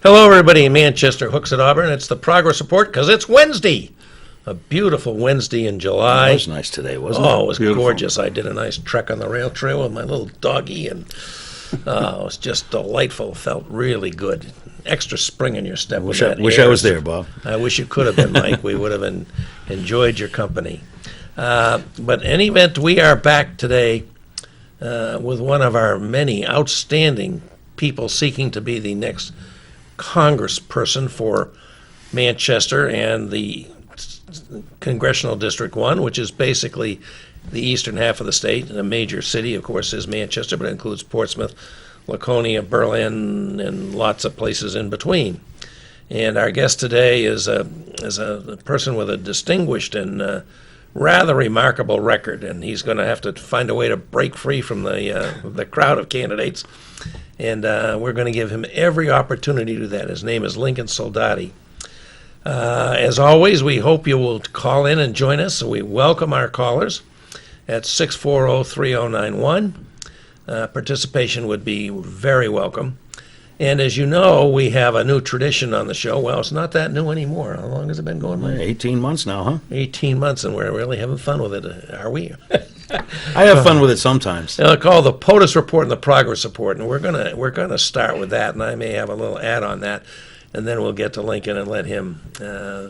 Hello, everybody in Manchester, Hooks at Auburn. It's the Progress Report because it's Wednesday. A beautiful Wednesday in July. It was nice today, wasn't it? Oh, it was Beautiful. gorgeous. I did a nice trek on the rail trail with my little doggy, and it was just delightful. Felt really good. Extra spring in your step. Wish I was there, Bob. I wish you could have been, Mike. We would have enjoyed your company. But in any event, we are back today with one of our many outstanding people seeking to be the next congressperson for Manchester and the Congressional District 1, which is basically the eastern half of the state. And a major city, of course, is Manchester, but it includes Portsmouth, Laconia, Berlin, and lots of places in between. And our guest today is a person with a distinguished and rather remarkable record, and he's going to have to find a way to break free from the crowd of candidates. And we're going to give him every opportunity to do that. His name is Lincoln Soldati. As always, we hope you will call in and join us. So we welcome our callers at 640-3091. Participation would be very welcome. And as you know, we have a new tradition on the show. Well, it's not that new anymore. How long has it been going, Mike? 18 months now, huh? 18 months, and we're really having fun with it, are we? I have fun with it sometimes. I'll call the POTUS report and the progress report, and we're gonna start with that, and I may have a little add on that, and then we'll get to Lincoln and let him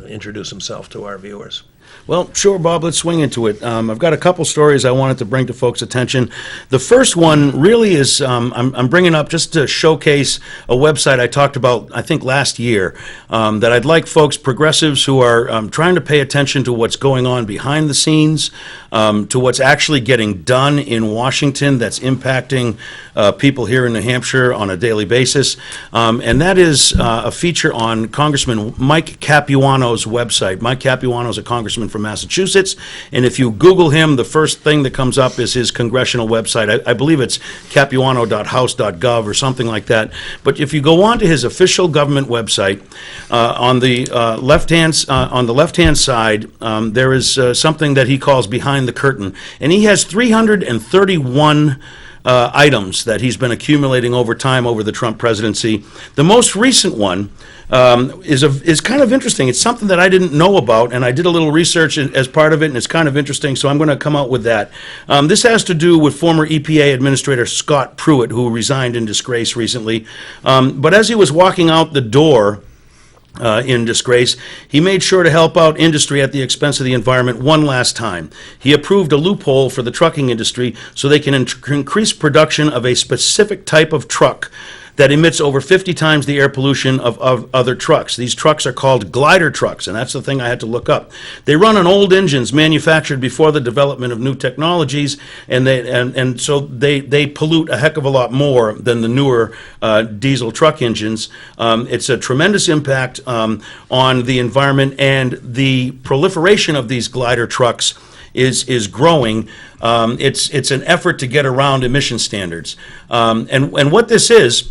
introduce himself to our viewers. Well, sure, Bob, let's swing into it. I've got a couple stories I wanted to bring to folks' attention. The first one really is I'm bringing up just to showcase a website I talked about, I think, last year, that I'd like folks, progressives who are trying to pay attention to what's going on behind the scenes, to what's actually getting done in Washington that's impacting people here in New Hampshire on a daily basis. And that is a feature on Congressman Mike Capuano's website. Mike Capuano is a congressman from Massachusetts, and if you Google him, the first thing that comes up is his congressional website. I believe it's capuano.house.gov or something like that. But if you go on to his official government website, on the left-hand side, there is something that he calls behind the curtain, and he has 331 items that he's been accumulating over time over the Trump presidency. The most recent one is kind of interesting. It's something that I didn't know about, and I did a little research as part of it, and it's kind of interesting, so I'm going to come out with that. This has to do with former EPA Administrator Scott Pruitt, who resigned in disgrace recently. But as he was walking out the door in disgrace, he made sure to help out industry at the expense of the environment one last time. He approved a loophole for the trucking industry so they can increase production of a specific type of truck that emits over 50 times the air pollution of other trucks. These trucks are called glider trucks, and that's the thing I had to look up. They run on old engines manufactured before the development of new technologies, and so they pollute a heck of a lot more than the newer diesel truck engines. It's a tremendous impact on the environment, and the proliferation of these glider trucks is growing. It's an effort to get around emission standards. And what this is,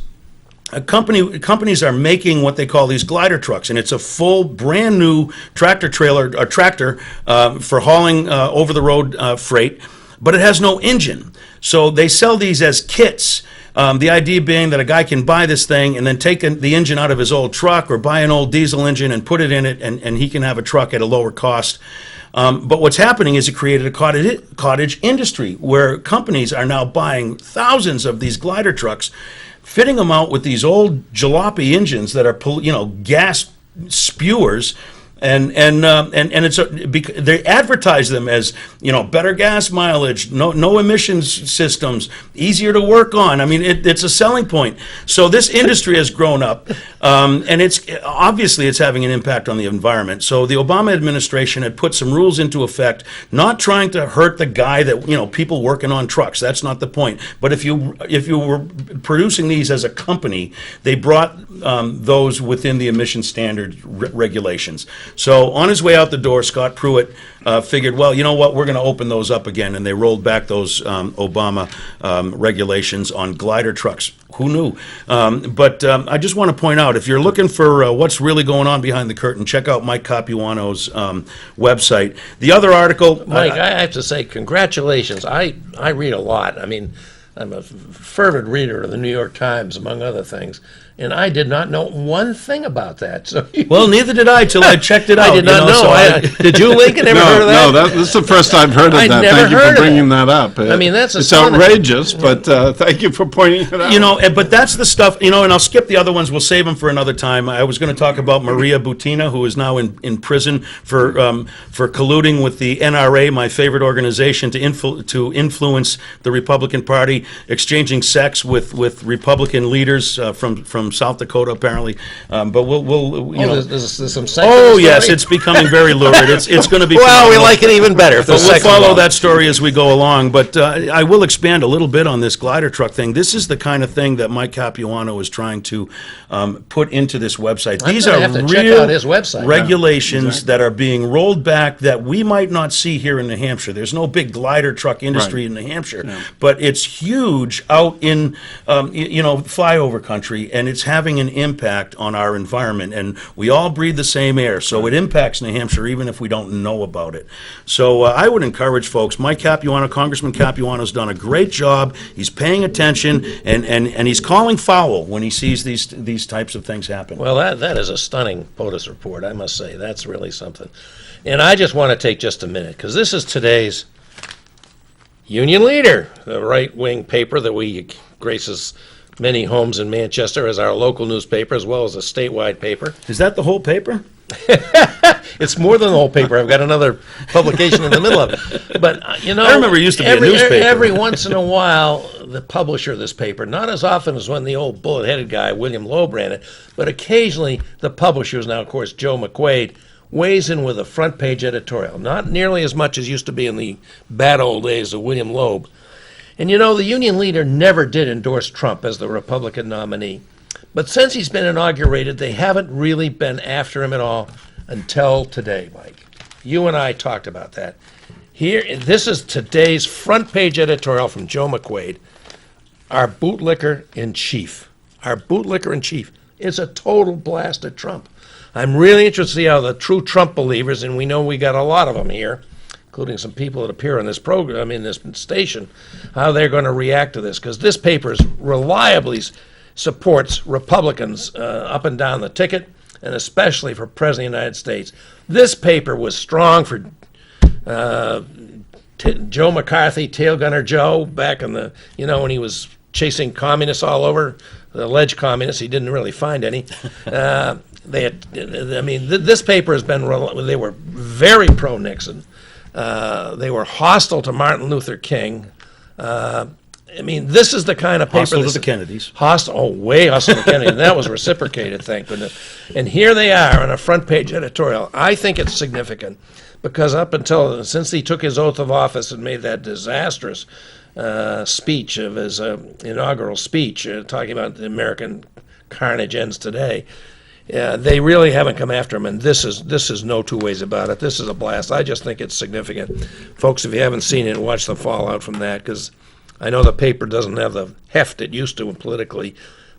companies are making what they call these glider trucks, and it's a full, brand new tractor for hauling over-the-road freight, but it has no engine. So they sell these as kits. The idea being that a guy can buy this thing and then take the engine out of his old truck or buy an old diesel engine and put it in it, and he can have a truck at a lower cost. But what's happening is it created a cottage industry where companies are now buying thousands of these glider trucks, fitting them out with these old jalopy engines that are, gas spewers, and it's they advertise them as better gas mileage, no emissions systems, easier to work on. I mean, it's a selling point. So this industry has grown up, and it's having an impact on the environment. So the Obama administration had put some rules into effect, not trying to hurt the guy that people working on trucks. That's not the point. But if you were producing these as a company, they brought those within the emission standard regulations. So on his way out the door, Scott Pruitt figured, well, you know what, we're going to open those up again, and they rolled back those Obama regulations on glider trucks. Who knew? But I just want to point out, if you're looking for what's really going on behind the curtain, check out Mike Capuano's website. The other article... Mike, I have to say, congratulations. I read a lot. I mean, I'm a fervent reader of the New York Times, among other things. And I did not know one thing about that. So Well, neither did I till I checked it out. I did not know. Did you, Lincoln, ever heard of that? No, this is the first I've heard of I that. never Thank you heard for of bringing that. that up. I mean, that's it's astonishing. outrageous, but thank you for pointing it out. But that's the stuff, and I'll skip the other ones. We'll save them for another time. I was going to talk about Maria Butina, who is now in prison for colluding with the NRA, my favorite organization, to influence the Republican Party, exchanging sex with Republican leaders from South Dakota, apparently. But we'll There's some sex. Oh, in the yes, story? it's becoming very lurid. It's going to be. Well, we phenomenal. like it even better. But we'll follow that story as we go along. But I will expand a little bit on this glider truck thing. This is the kind of thing that Mike Capuano is trying to put into this website. These are have to check real out his website. regulations that are being rolled back that we might not see here in New Hampshire. There's no big glider truck industry in New Hampshire, but it's huge out in flyover country, and it's having an impact on our environment. And we all breathe the same air, so it impacts New Hampshire even if we don't know about it. So I would encourage folks. Mike Capuano, Congressman Capuano, has done a great job. He's paying attention, and he's calling foul when he sees these types of things happen. Well, that is a stunning POTUS report, I must say. That's really something. And I just want to take just a minute, because this is today's Union Leader, the right-wing paper that we graces many homes in Manchester as our local newspaper, as well as a statewide paper. Is that the whole paper? It's more than the whole paper. I've got another publication in the middle of it. But, I remember it used to be a newspaper. Every once in a while, the publisher of this paper, not as often as when the old bullet-headed guy, William Loeb, ran it, but occasionally the publisher, who's now, of course, Joe McQuaid, weighs in with a front-page editorial. Not nearly as much as used to be in the bad old days of William Loeb. And the Union Leader never did endorse Trump as the Republican nominee. But since he's been inaugurated, they haven't really been after him at all until today, Mike. You and I talked about that. This is today's front-page editorial from Joe McQuaid. Our bootlicker in chief. Our bootlicker in chief is a total blast at Trump. I'm really interested to see how the true Trump believers, and we know we got a lot of them here, including some people that appear on this program, in this station, how they're going to react to this. Because this paper reliably supports Republicans up and down the ticket, and especially for President of the United States. This paper was strong for Joe McCarthy, Tail Gunner Joe, back in the, when he was chasing communists all over, the alleged communists. He didn't really find any. This paper has been, they were very pro-Nixon. They were hostile to Martin Luther King. This is the kind of paper. Hostile to the Kennedys. Way hostile to Kennedy. That was reciprocated, thank goodness. And here they are on a front-page editorial. I think it's significant because since he took his oath of office and made that disastrous speech of his inaugural speech, talking about the American carnage ends today, they really haven't come after him, and this is no two ways about it. This is a blast. I just think it's significant. Folks, if you haven't seen it, watch the fallout from that, because I know the paper doesn't have the heft it used to politically,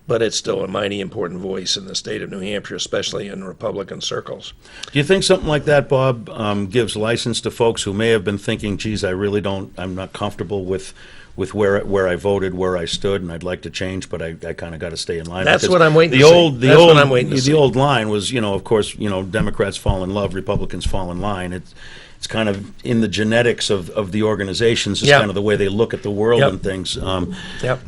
but it's still a mighty important voice in the state of New Hampshire, especially in Republican circles. Do you think something like that, Bob, gives license to folks who may have been thinking, geez, I'm not comfortable with where I voted, where I stood, and I'd like to change, but I kind of got to stay in line. That's Because what I'm waiting to see. That's what I'm waiting to see. The old line was, of course, Democrats fall in love, Republicans fall in line. It's kind of in the genetics of the organizations. It's kind of the way they look at the world and things.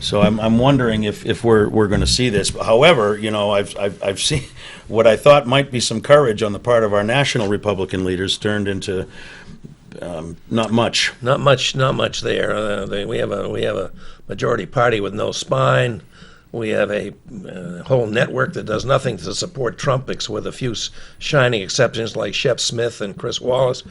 So I'm wondering if we're going to see this. However, I've seen what I thought might be some courage on the part of our national Republican leaders turned into not much. Not much there. We have a majority party with no spine. We have a whole network that does nothing to support Trump, with a few shining exceptions like Shep Smith and Chris Wallace.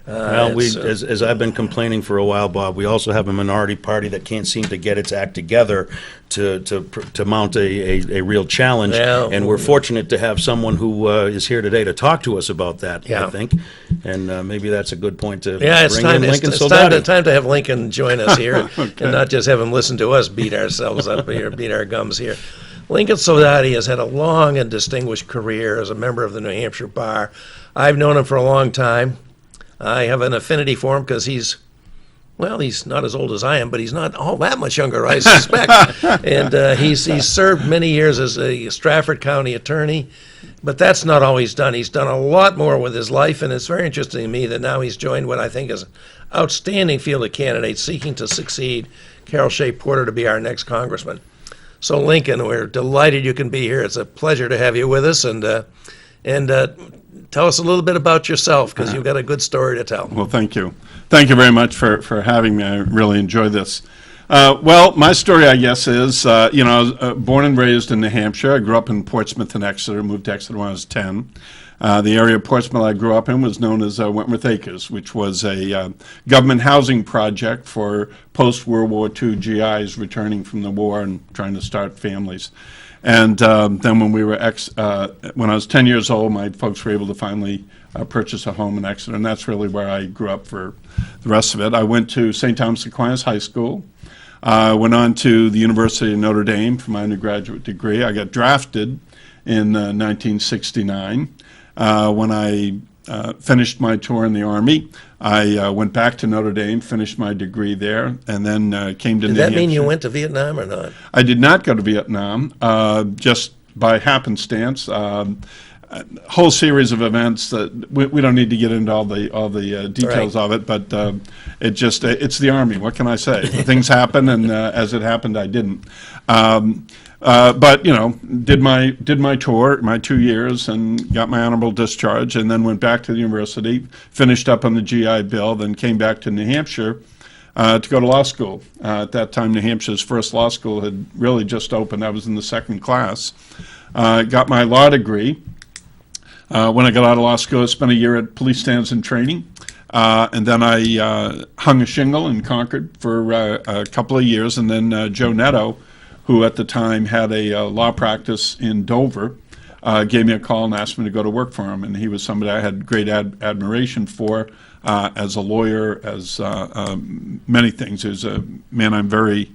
As I've been complaining for a while, Bob, we also have a minority party that can't seem to get its act together to mount a real challenge. And we're fortunate to have someone who is here today to talk to us about that, I think. And maybe that's a good point to bring in Lincoln Soldati. It's time to have Lincoln join us here and not just have him listen to us beat ourselves up here, beat our gums here. Lincoln Soldati has had a long and distinguished career as a member of the New Hampshire Bar. I've known him for a long time. I have an affinity for him because he's well, he's not as old as I am, but he's not all that much younger, I suspect. And he's served many years as a Stratford County attorney, but that's not all he's done. He's done a lot more with his life, and it's very interesting to me that now he's joined what I think is an outstanding field of candidates seeking to succeed Carol Shea Porter to be our next congressman. So, Lincoln, we're delighted you can be here. It's a pleasure to have you with us, and tell us a little bit about yourself, because you've got a good story to tell. Well, thank you. Thank you very much for having me. I really enjoy this. Well, my story, I guess, is, I was born and raised in New Hampshire. I grew up in Portsmouth and Exeter, moved to Exeter when I was 10. The area of Portsmouth I grew up in was known as Wentworth Acres, which was a government housing project for post-World War II GIs returning from the war and trying to start families. And then when when I was 10 years old, my folks were able to finally purchase a home in Exeter, and that's really where I grew up for the rest of it. I went to St. Thomas Aquinas High School. Went on to the University of Notre Dame for my undergraduate degree. I got drafted in 1969. When I finished my tour in the Army, I went back to Notre Dame, finished my degree there, and then came to New Hampshire. Did that mean you went to Vietnam or not? I did not go to Vietnam, just by happenstance. Whole series of events that we don't need to get into all the details of it, but it's the Army. What can I say? Things happen, and as it happened, I didn't. But did my tour, my 2 years, and got my honorable discharge, and then went back to the university, finished up on the GI Bill, then came back to New Hampshire to go to law school. At that time, New Hampshire's first law school had really just opened. I was in the second class. Got my law degree. When I got out of law school, I spent a year at police stands and training. And then I hung a shingle in Concord for a couple of years, and then Joe Netto, who at the time had a law practice in Dover, gave me a call and asked me to go to work for him. And he was somebody I had great admiration for as a lawyer, as many things. He was a man I'm very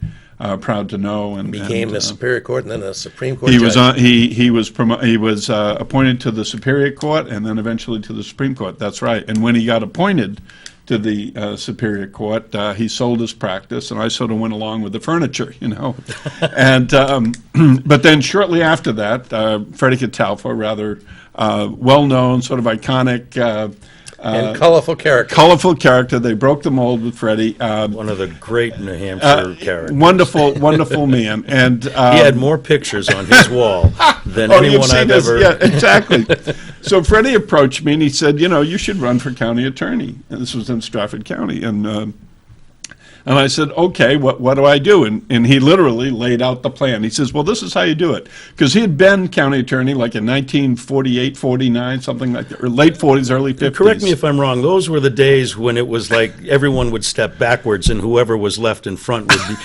proud to know. And became a Superior Court and then a Supreme Court he judge. He was appointed to the Superior Court and then eventually to the Supreme Court. That's right. And when he got appointed to the Superior Court, he sold his practice, and I sort of went along with the furniture, And but then shortly after that, Freddie Catalfo, rather well-known, sort of iconic. And colorful character. Colorful character. They broke the mold with Freddie. One of the great New Hampshire characters. Wonderful man. And he had more pictures on his wall than anyone I've ever. Yeah, exactly. So Freddie approached me and he said, you should run for county attorney. And this was in Stratford County. And I said, okay, what do I do? And he literally laid out the plan. He says, well, this is how you do it. Because he had been county attorney like in 1948, 49, something like that, or late 40s, early 50s. Correct me if I'm wrong. Those were the days when it was like everyone would step backwards and whoever was left in front would be.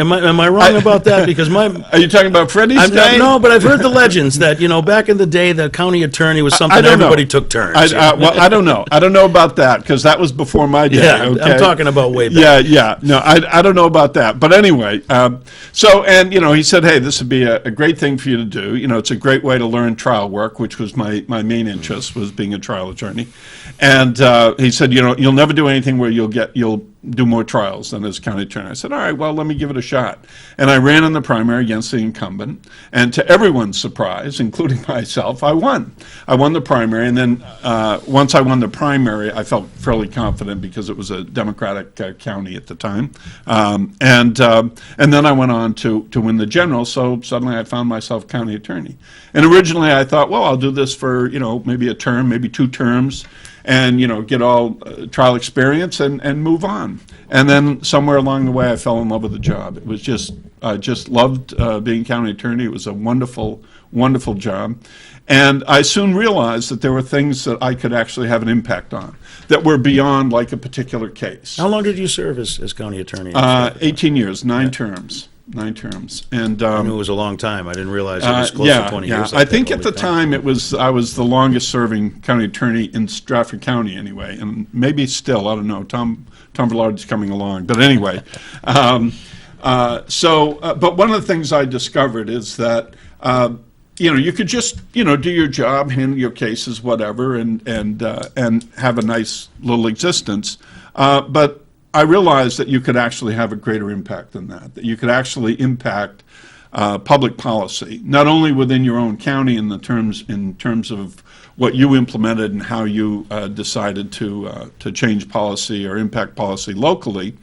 Am I wrong about that? Because Are you talking about Freddie's day? No, but I've heard the legends that, back in the day, the county attorney was something everybody took turns. Well, I don't know. I don't know about that because that was before my day. Yeah, okay? I'm talking about way back. Yeah, no, I don't know about that. But anyway, he said, hey, this would be a great thing for you to do. It's a great way to learn trial work, which was my main interest, was being a trial attorney. And he said, you'll never do anything where you'll do more trials than as county attorney. I said, all right, well, let me give it a shot. And I ran in the primary against the incumbent. And to everyone's surprise, including myself, I won. I won the primary. And then once I won the primary, I felt fairly confident because it was a Democratic county at the time. And then I went on to win the general. So suddenly I found myself county attorney. And originally I thought, well, I'll do this for, maybe a term, maybe 2 terms. And get all trial experience and move on. And then somewhere along the way, I fell in love with the job. It was I just loved being county attorney. It was a wonderful, wonderful job. And I soon realized that there were things that I could actually have an impact on that were beyond like a particular case. How long did you serve as county attorney? 18 years, 9 terms. 9 terms. And I knew it was a long time. I didn't realize it was close to 20 years. I think at the time I was the longest serving county attorney in Stratford County anyway, and maybe still, I don't know. Tom Villard's coming along. But anyway, but one of the things I discovered is that you could just do your job, handle your cases, whatever, and have a nice little existence. But I realized that you could actually have a greater impact than that you could actually impact public policy, not only within your own county in terms of what you implemented and how you decided to change policy or impact policy locally,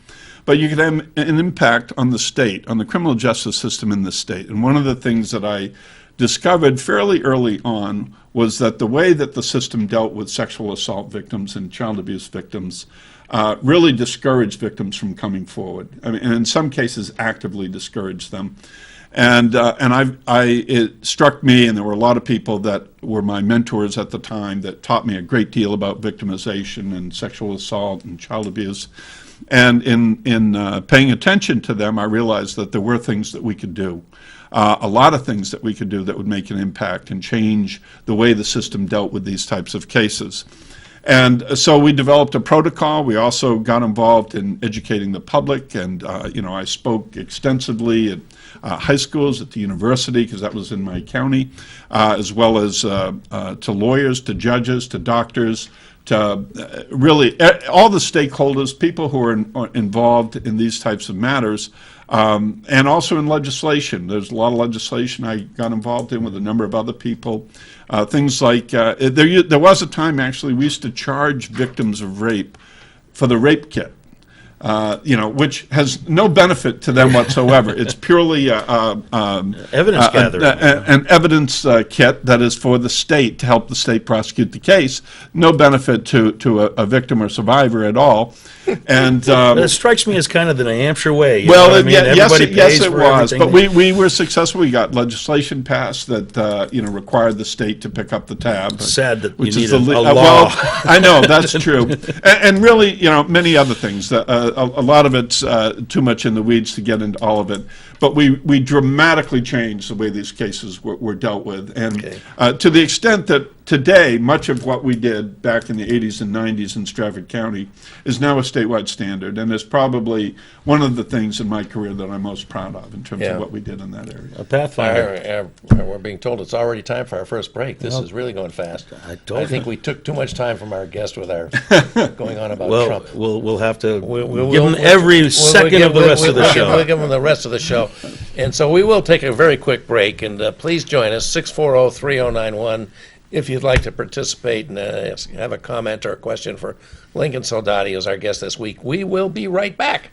but you could have an impact on the state, on the criminal justice system in the state. And one of the things that I discovered fairly early on was that the way that the system dealt with sexual assault victims and child abuse victims really discouraged victims from coming forward. I mean, and in some cases actively discouraged them. And it struck me, and there were a lot of people that were my mentors at the time that taught me a great deal about victimization and sexual assault and child abuse. And in paying attention to them, I realized that there were things that we could do, a lot of things that we could do that would make an impact and change the way the system dealt with these types of cases. And so we developed a protocol. We also got involved in educating the public, and I spoke extensively at high schools, at the university, because that was in my county, as well as to lawyers, to judges, to doctors, to really all the stakeholders, people who are involved in these types of matters, and also in legislation. There's a lot of legislation I got involved in with a number of other people. Things like, there was a time actually we used to charge victims of rape for the rape kit. Which has no benefit to them whatsoever. It's purely Evidence gathering. An evidence kit that is for the state to help the state prosecute the case. No benefit to a victim or survivor at all. And it strikes me as kind of the New Hampshire way. Yes, it was. But we were successful. We got legislation passed that required the state to pick up the tab. It's sad that which you is need a law. Well, I know that's true, and really, many other things. A lot of it's too much in the weeds to get into all of it. But we dramatically changed the way these cases were dealt with, and to the extent that today, much of what we did back in the 80s and 90s in Stratford County is now a statewide standard, and is probably one of the things in my career that I'm most proud of in terms of what we did in that area. A pathfinder. We're being told it's already time for our first break. This is really going fast. I think we took too much time from our guest with our going on about Trump. We'll have to give him every second of the rest of the show. We'll give him the rest of the show. And so we will take a very quick break, and please join us, 640-3091, if you'd like to participate and have a comment or a question for Lincoln Soldati as our guest this week. We will be right back.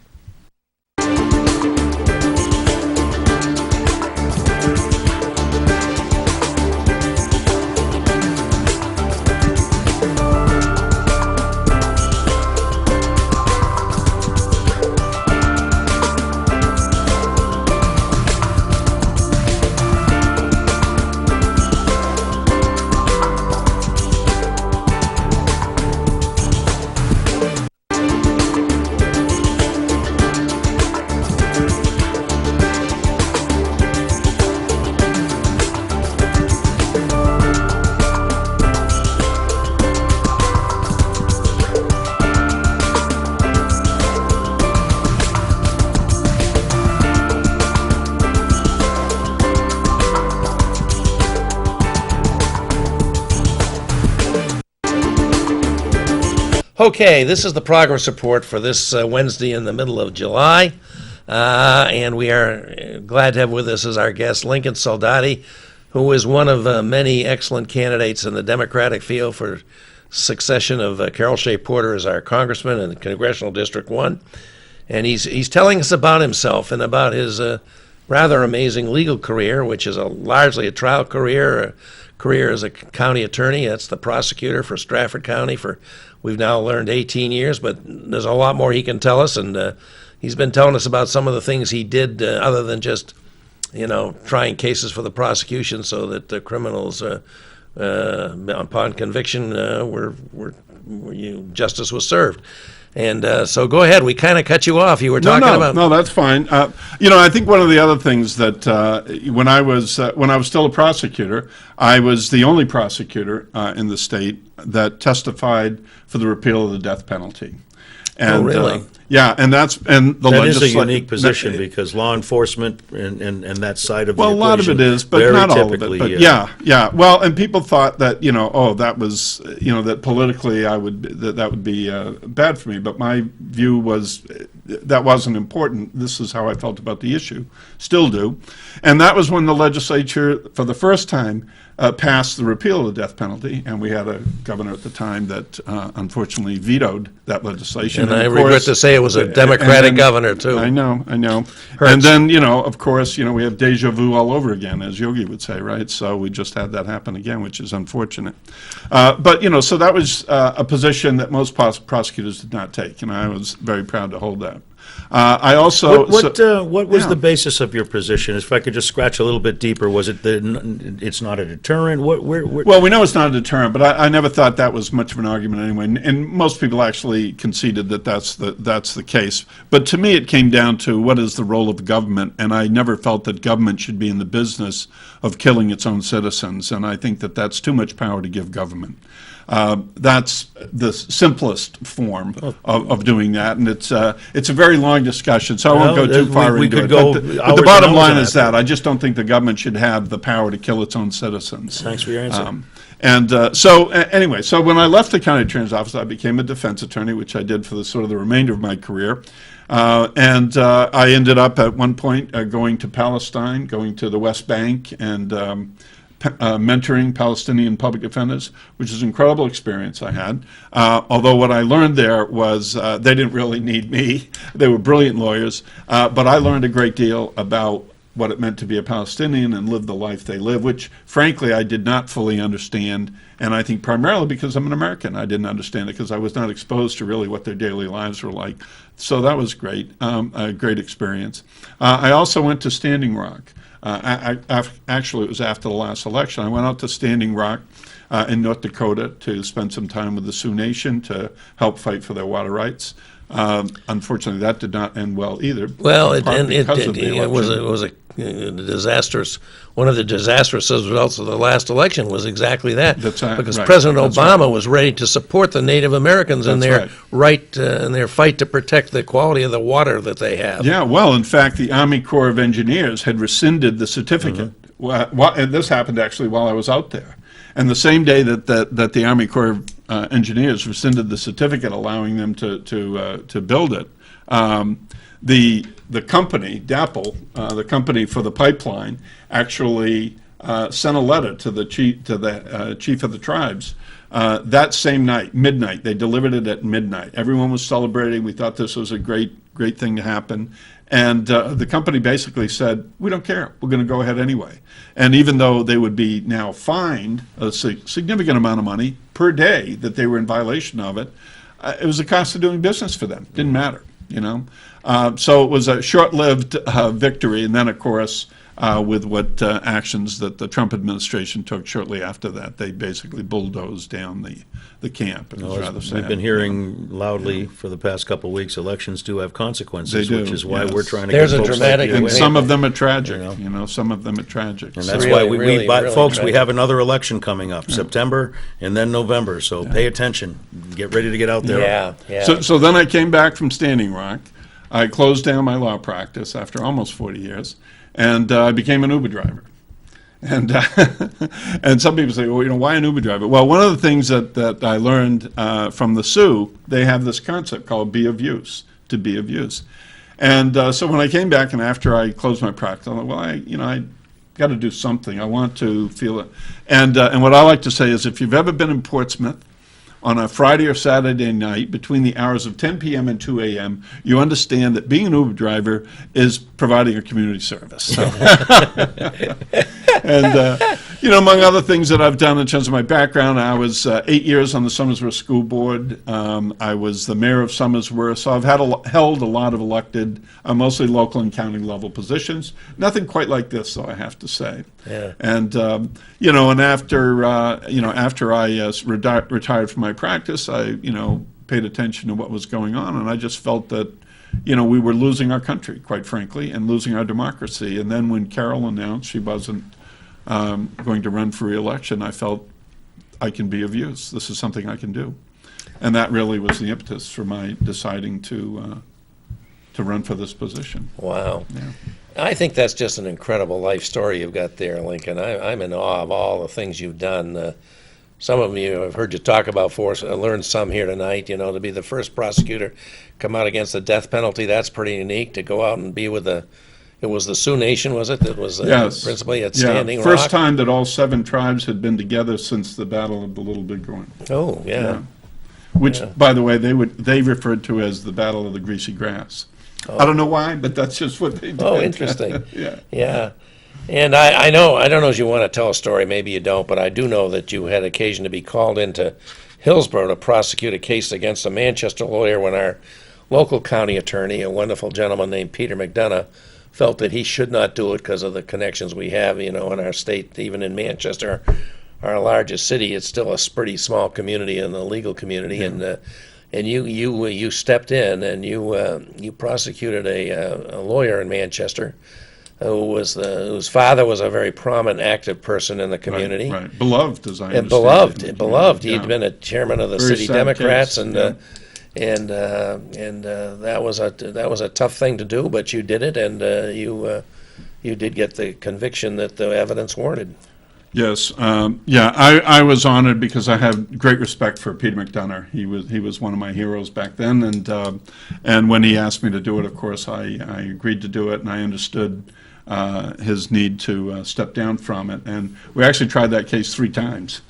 Okay, this is the progress report for this Wednesday in the middle of July, and we are glad to have with us as our guest Lincoln Soldati, who is one of many excellent candidates in the Democratic field for succession of Carol Shea Porter as our congressman in Congressional District 1. And he's telling us about himself and about his rather amazing legal career, which is largely a trial career, a career as a county attorney. That's the prosecutor for Stratford County for, we've now learned, 18 years, but there's a lot more he can tell us, and he's been telling us about some of the things he did other than just, trying cases for the prosecution so that the criminals, upon conviction, justice was served. And so go ahead. We kind of cut you off. You were talking about... No, that's fine. I think one of the other things that when I was still a prosecutor, I was the only prosecutor in the state that testified for the repeal of the death penalty. And, really? Yeah, and the That is a legisla- unique position because law enforcement and that side of Well, the a lot of equation it is, but very not all of it. typically, But yeah. Well, and people thought that that was that politically that would be bad for me. But my view was that wasn't important. This is how I felt about the issue, still do, and that was when the legislature, for the first time, passed the repeal of the death penalty, and we had a governor at the time that unfortunately vetoed that legislation. And I of regret course- to say it was a Democratic governor, too. I know. Hurts. And then, of course, we have deja vu all over again, as Yogi would say, right? So we just had that happen again, which is unfortunate. But, so that was a position that most prosecutors did not take, and I was very proud to hold that. I also... What was yeah. the basis of your position? If I could just scratch a little bit deeper, was it that it's not a deterrent? Well, we know it's not a deterrent, but I never thought that was much of an argument anyway. And most people actually conceded that that's the case. But to me, it came down to what is the role of the government, and I never felt that government should be in the business of killing its own citizens. And I think that that's too much power to give government. That's the simplest form of doing that, and it's a very long discussion, so I won't go too far into it. But the bottom line is that I just don't think the government should have the power to kill its own citizens. Thanks for your answer. Anyway, so when I left the county attorney's office, I became a defense attorney, which I did for the remainder of my career. I ended up at one point going to Palestine, going to the West Bank, and mentoring Palestinian public defenders, which is an incredible experience I had. Although what I learned there was they didn't really need me. They were brilliant lawyers, but I learned a great deal about what it meant to be a Palestinian and live the life they live, which frankly I did not fully understand, and I think primarily because I'm an American. I didn't understand it because I was not exposed to really what their daily lives were like. So that was great, a great experience. I also went to Standing Rock. Actually, it was after the last election. I went out to Standing Rock in North Dakota to spend some time with the Sioux Nation to help fight for their water rights. Unfortunately, that did not end well either. Well, it was a disastrous. One of the disastrous results of the last election was exactly that. That's right. Because Right. President That's Obama right. was ready to support the Native Americans in That's their right. in their fight to protect the quality of the water that they have. Yeah, well, in fact, the Army Corps of Engineers had rescinded the certificate. And this happened actually while I was out there. And the same day that the Army Corps of Engineers rescinded the certificate allowing them to build it, the company, DAPL, the company for the pipeline, actually sent a letter to the chief of the tribes that same night, midnight. They delivered it at midnight. Everyone was celebrating. We thought this was a great thing to happen. And the company basically said, we don't care. We're going to go ahead anyway. And even though they would be now fined a significant amount of money per day that they were in violation of it, it was the cost of doing business for them. Didn't matter, So it was a short-lived victory. And then, of course, with what actions that the Trump administration took shortly after that, they basically bulldozed down the camp. It was rather sad. We've been hearing loudly for the past couple of weeks, elections do have consequences, They do, which is why yes. we're trying to There's get a folks dramatic- like you And in. some of them are tragic, You some of them are tragic. And So- that's Really, why really, really folks, we tragic. have another election coming up, September and then November, so pay attention. Get ready to get out there. Yeah. So then I came back from Standing Rock. I closed down my law practice after almost 40 years, and I became an Uber driver. And and some people say, well, why an Uber driver? Well, one of the things that I learned from the Sioux, they have this concept called be of use, to be of use. And so when I came back and after I closed my practice, I thought, well, I got to do something. I want to feel it. And what I like to say is if you've ever been in Portsmouth, on a Friday or Saturday night between the hours of 10 p.m. and 2 a.m., you understand that being an Uber driver is providing a community service. So. And, among other things that I've done in terms of my background, I was 8 years on the Somersworth School Board. I was the mayor of Somersworth, so I've held a lot of elected, mostly local and county level positions. Nothing quite like this, though, I have to say. Yeah. And, and after I retired from my practice, I, paid attention to what was going on, and I just felt that, we were losing our country, quite frankly, and losing our democracy. And then when Carol announced she wasn't going to run for re-election, I felt I can be of use. This is something I can do. And that really was the impetus for my deciding to run for this position. Wow. Yeah. I think that's just an incredible life story you've got there, Lincoln. I'm in awe of all the things you've done. Some of you I've heard you talk about for us. I learned some here tonight. You know, to be the first prosecutor come out against the death penalty, that's pretty unique. To go out and be with it was the Sioux Nation, was it? That was Yes. principally at Standing First Rock? time that all 7 tribes had been together since the Battle of the Little Bighorn. Oh, yeah. Which, by the way, they referred to as the Battle of the Greasy Grass. I don't know why, but that's just what they did. Oh, interesting. Yeah. Yeah. And I know, I don't know if you want to tell a story, maybe you don't, but I do know that you had occasion to be called into Hillsborough to prosecute a case against a Manchester lawyer when our local county attorney, a wonderful gentleman named Peter McDonough, felt that he should not do it because of the connections we have, in our state, even in Manchester, our largest city. It's still a pretty small community in the legal community, and you stepped in and you prosecuted a lawyer in Manchester whose father was a very prominent, active person in the community. Right. Beloved, as I And understand. beloved. Yeah. He'd been a chairman of the Very city sad Democrats, case, and that was a tough thing to do, but you did it, and you did get the conviction that the evidence warranted. Yes, I was honored because I have great respect for Peter McDonough. He was one of my heroes back then, and when he asked me to do it, of course, I agreed to do it, and I understood his need to step down from it. And we actually tried that case 3 times.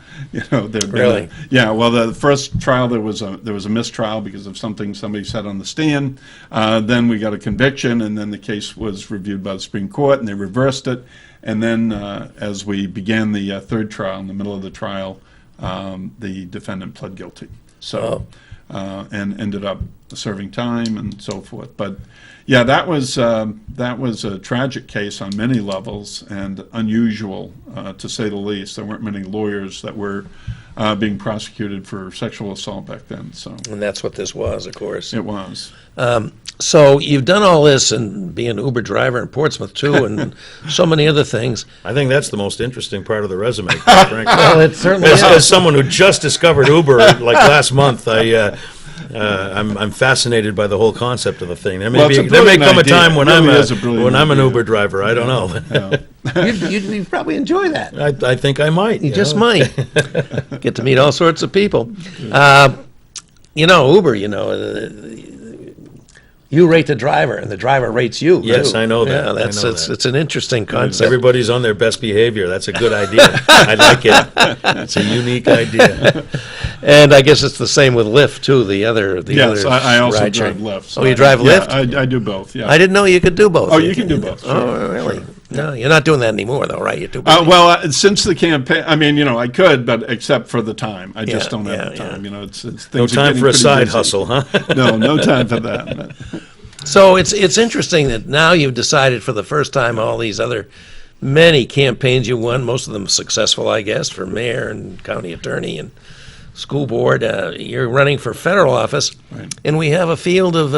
Really? Well, the first trial there was a mistrial because of something somebody said on the stand. Then we got a conviction, and then the case was reviewed by the Supreme Court, and they reversed it. And then, as we began the third trial, in the middle of the trial, the defendant pled guilty. So, and ended up serving time and so forth. But yeah, that was a tragic case on many levels and unusual, to say the least. There weren't many lawyers that were being prosecuted for sexual assault back then. So, And that's what this was, of course. it was. So you've done all this and being an Uber driver in Portsmouth too, and so many other things. I think that's the most interesting part of the resume, quite frankly. Well, it certainly As someone who just discovered Uber like last month, I'm fascinated by the whole concept of the thing. There Well, it's a may brilliant come a idea. time when It really is a brilliant I'm an idea. Uber driver. I don't know. You'd probably enjoy that. I think I might. You just might get to meet all sorts of people. Uber. You rate the driver, and the driver rates you. Yes, too. I know that. Yeah, I know that. it's an interesting concept. Everybody's on their best behavior. That's a good idea. I like it. It's a unique idea. And I guess it's the same with Lyft too. Yes, I also ride drive sharing. Lyft. So Oh, you drive Lyft? Yeah, I do both. Yeah. I didn't know you could do both. Oh, you can do both. Sure. Oh, really? No, you're not doing that anymore, though, right? You're too busy. Since the campaign, I could, but except for the time, I just don't have the yeah. time. It's things No are time getting for a pretty side busy. hustle, huh? No time for that. So it's interesting that now you've decided for the first time all these other many campaigns you won, most of them successful, I guess, for mayor and county attorney and school board. You're running for federal office, Right. and we have a field of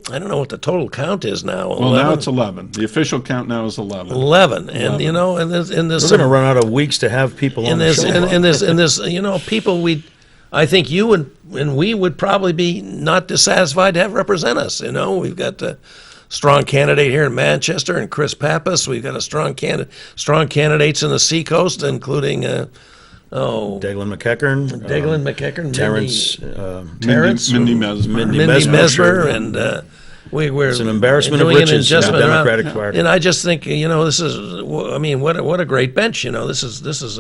I don't know what the total count is now. Well, now it's 11. The official count now is 11. 11, and and there's We're going to run out of weeks to have people on and the there's show. and there's people I think you and we would probably be not dissatisfied to have represent us. We've got a strong candidate here in Manchester and Chris Pappas. We've got a strong candidates in the Seacoast, including Deglin McEachern, McEachern, Terrence, Mindy Mesmer. Mindy Mesmer, sure. and we're It's an embarrassment of doing an riches in the adjustment around. Democratic Party. And I just think this is what a great bench. This is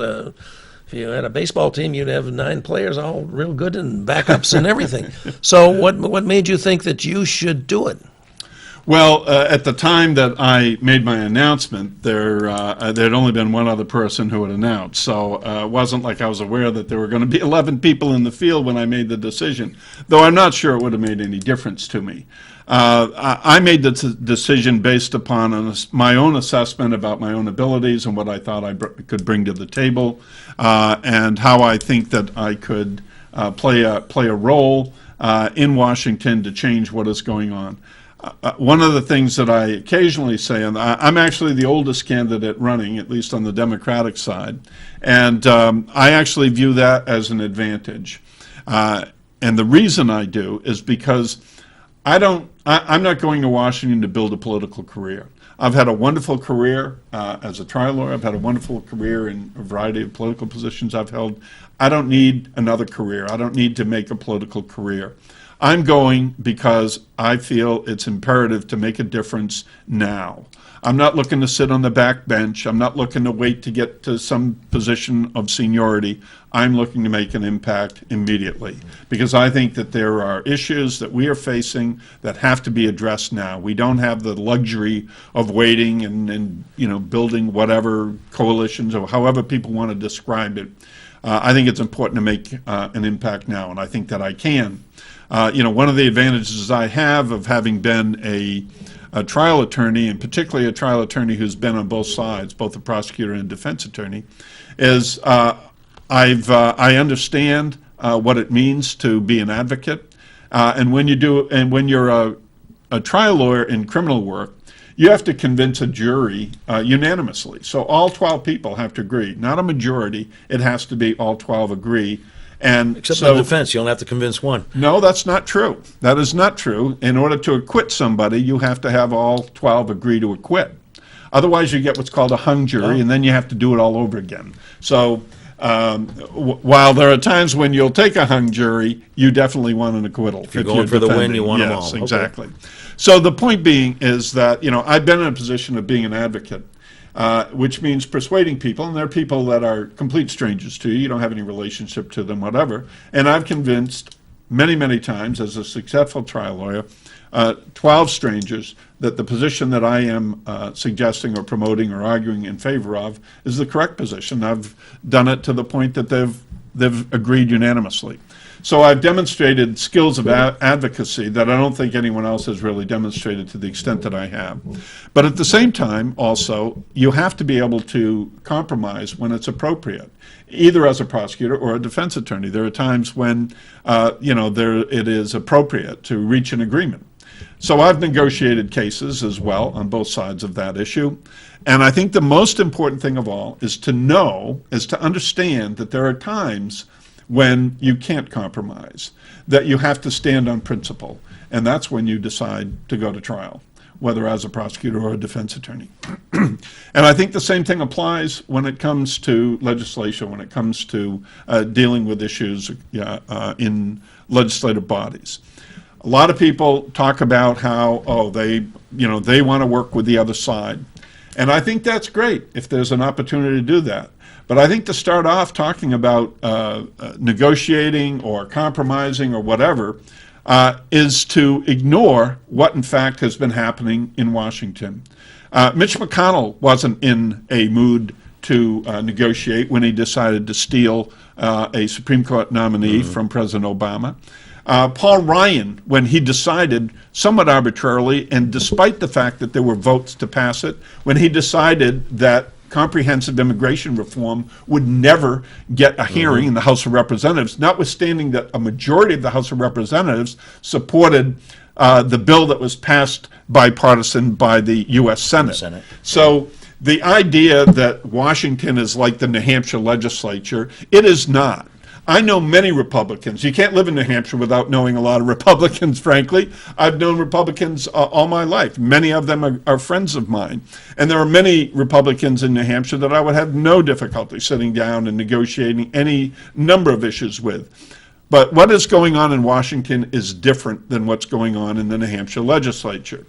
if you had a baseball team, you'd have 9 players, all real good and backups and everything. So what made you think that you should do it? Well, at the time that I made my announcement, there had only been one other person who had announced. So it wasn't like I was aware that there were going to be 11 people in the field when I made the decision, though I'm not sure it would have made any difference to me. I made the decision based upon my own assessment about my own abilities and what I thought I could bring to the table, and how I think that I could play a role in Washington to change what is going on. One of the things that I occasionally say, and I'm actually the oldest candidate running, at least on the Democratic side, and I actually view that as an advantage. And the reason I do is because I'm not going to Washington to build a political career. I've had a wonderful career as a trial lawyer. I've had a wonderful career in a variety of political positions I've held. I don't need another career. I don't need to make a political career. I'm going because I feel it's imperative to make a difference now. I'm not looking to sit on the back bench. I'm not looking to wait to get to some position of seniority. I'm looking to make an impact immediately because I think that there are issues that we are facing that have to be addressed now. We don't have the luxury of waiting and building whatever coalitions or however people want to describe it. I think it's important to make an impact now, and I think that I can. One of the advantages I have of having been a trial attorney, and particularly a trial attorney who's been on both sides, both a prosecutor and a defense attorney, is I understand what it means to be an advocate, and when you're a trial lawyer in criminal work, you have to convince a jury unanimously. So all 12 people have to agree, not a majority. It has to be all 12 agree. And except in the defense, you only have to convince one. No, that's not true. That is not true. In order to acquit somebody, you have to have all 12 agree to acquit. Otherwise, you get what's called a hung jury, and then you have to do it all over again. So while there are times when you'll take a hung jury, you definitely want an acquittal. If you're going for the win, you want them all. Yes, exactly. Okay. So the point being is that, I've been in a position of being an advocate, which means persuading people, and there are people that are complete strangers to you. You don't have any relationship to them, whatever. And I've convinced many, many times as a successful trial lawyer, 12 strangers that the position that I am suggesting or promoting or arguing in favor of is the correct position. I've done it to the point that they've agreed unanimously. So I've demonstrated skills of advocacy that I don't think anyone else has really demonstrated to the extent that I have. But at the same time, also, you have to be able to compromise when it's appropriate, either as a prosecutor or a defense attorney. There are times when, it is appropriate to reach an agreement. So I've negotiated cases as well on both sides of that issue. And I think the most important thing of all is to understand that there are times when you can't compromise, that you have to stand on principle. And that's when you decide to go to trial, whether as a prosecutor or a defense attorney. And I think the same thing applies when it comes to legislation, when it comes to dealing with issues in legislative bodies. A lot of people talk about how, they want to work with the other side. And I think that's great if there's an opportunity to do that. But I think to start off talking about negotiating or compromising or whatever is to ignore what in fact has been happening in Washington. Mitch McConnell wasn't in a mood to negotiate when he decided to steal a Supreme Court nominee from President Obama. Paul Ryan, when he decided, somewhat arbitrarily, and despite the fact that there were votes to pass it, when he decided that comprehensive immigration reform would never get a hearing in the House of Representatives, notwithstanding that a majority of the House of Representatives supported the bill that was passed bipartisan by the U.S. Senate. So the idea that Washington is like the New Hampshire legislature, it is not. I know many Republicans. You can't live in New Hampshire without knowing a lot of Republicans, frankly. I've known Republicans all my life. Many of them are friends of mine. And there are many Republicans in New Hampshire that I would have no difficulty sitting down and negotiating any number of issues with. But what is going on in Washington is different than what's going on in the New Hampshire legislature.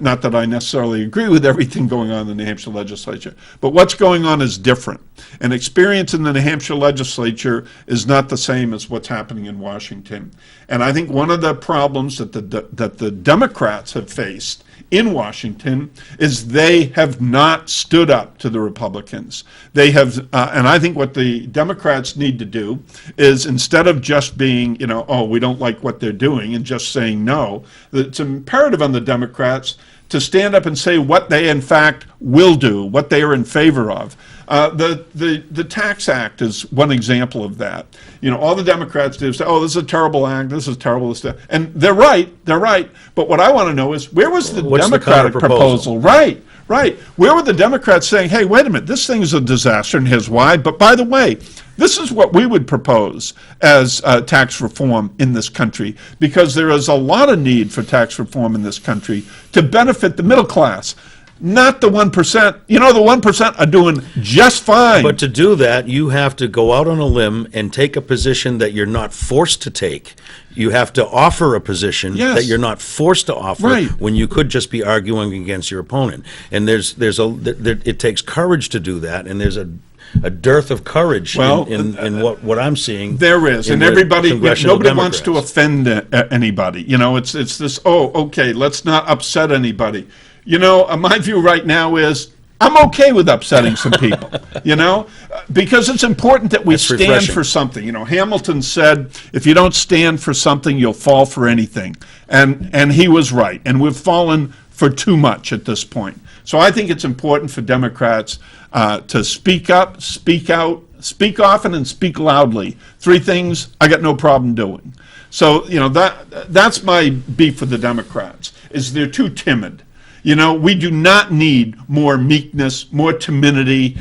Not that I necessarily agree with everything going on in the New Hampshire legislature, but what's going on is different. And experience in the New Hampshire legislature is not the same as what's happening in Washington. And I think one of the problems that the Democrats have faced in Washington is they have not stood up to the Republicans. They have, and I think what the Democrats need to do is, instead of just being, we don't like what they're doing and just saying no, it's imperative on the Democrats to stand up and say what they in fact will do, what they are in favor of. The Tax Act is one example of that. You know, all the Democrats do say, "Oh, this is a terrible act. This is terrible." And they're right. They're right. But what I want to know is, where was the Democratic proposal? Right. Right. Where were the Democrats saying, "Hey, wait a minute, this thing is a disaster, and here's why. But by the way, this is what we would propose as tax reform in this country, because there is a lot of need for tax reform in this country to benefit the middle class." Not the 1%. You know, the 1% are doing just fine. But to do that, you have to go out on a limb and take a position that you're not forced to take. You have to offer a position that you're not forced to offer when you could just be arguing against your opponent. And it takes courage to do that, and there's a dearth of courage in what I'm seeing. There is, and everybody, nobody wants to offend anybody. You know, it's this, okay, let's not upset anybody. You know, my view right now is I'm okay with upsetting some people, you know, because it's important that we stand for something. You know, Hamilton said, if you don't stand for something, you'll fall for anything. And he was right. And we've fallen for too much at this point. So I think it's important for Democrats to speak up, speak out, speak often, and speak loudly. Three things I got no problem doing. So, you know, that's my beef with the Democrats, is they're too timid. You know, we do not need more meekness, more timidity.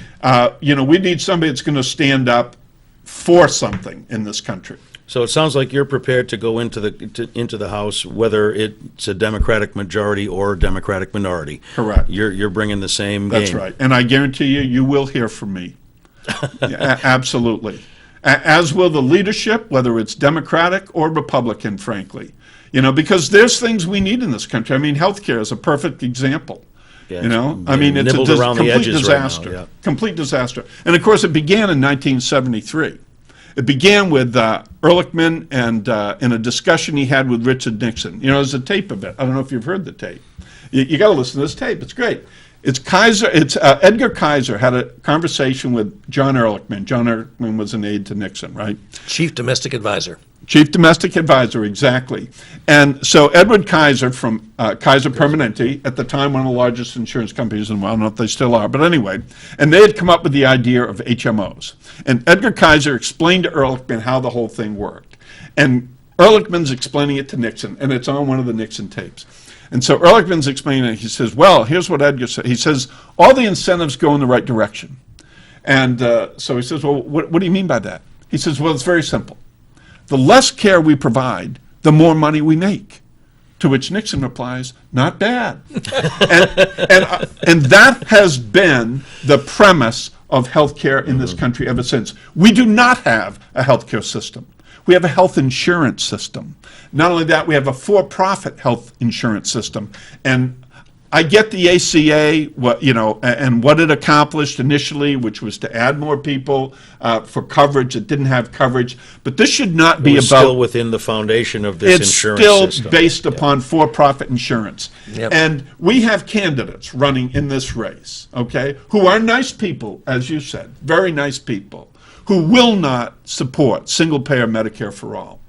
You know, we need somebody that's going to stand up for something in this country. So it sounds like you're prepared to go into the House, whether it's a Democratic majority or a Democratic minority. Correct. You're bringing the same game. That's right. And I guarantee you will hear from me. Absolutely. As will the leadership, whether it's Democratic or Republican, frankly. You know, because there's things we need in this country. I mean, healthcare is a perfect example. Yeah, you know, I mean, it's a complete disaster. Right now, complete disaster. And of course, it began in 1973. It began with Ehrlichman and in a discussion he had with Richard Nixon. You know, there's a tape of it. I don't know if you've heard the tape. You got to listen to this tape. It's great. It's Edgar Kaiser had a conversation with John Ehrlichman. John Ehrlichman was an aide to Nixon, right? Chief Domestic Advisor. Chief Domestic Advisor, exactly. And so Edward Kaiser from Kaiser Permanente, at the time one of the largest insurance companies in the world, I don't know if they still are, but anyway, and they had come up with the idea of HMOs. And Edgar Kaiser explained to Ehrlichman how the whole thing worked. And Ehrlichman's explaining it to Nixon, and it's on one of the Nixon tapes. And so Ehrlichman's explaining it. He says, well, here's what Edgar said. He says, all the incentives go in the right direction. And so he says, well, what do you mean by that? He says, well, it's very simple. The less care we provide, the more money we make. To which Nixon replies, not bad. and that has been the premise of healthcare in this country ever since. We do not have a healthcare system. We have a health insurance system. Not only that, we have a for-profit health insurance system. And I get the ACA, and what it accomplished initially, which was to add more people for coverage that didn't have coverage. But this should not be about. It's still within the foundation of this insurance system. It's still based upon for-profit insurance. Yep. And we have candidates running in this race, okay, who are nice people, as you said, very nice people, who will not support single-payer Medicare for all.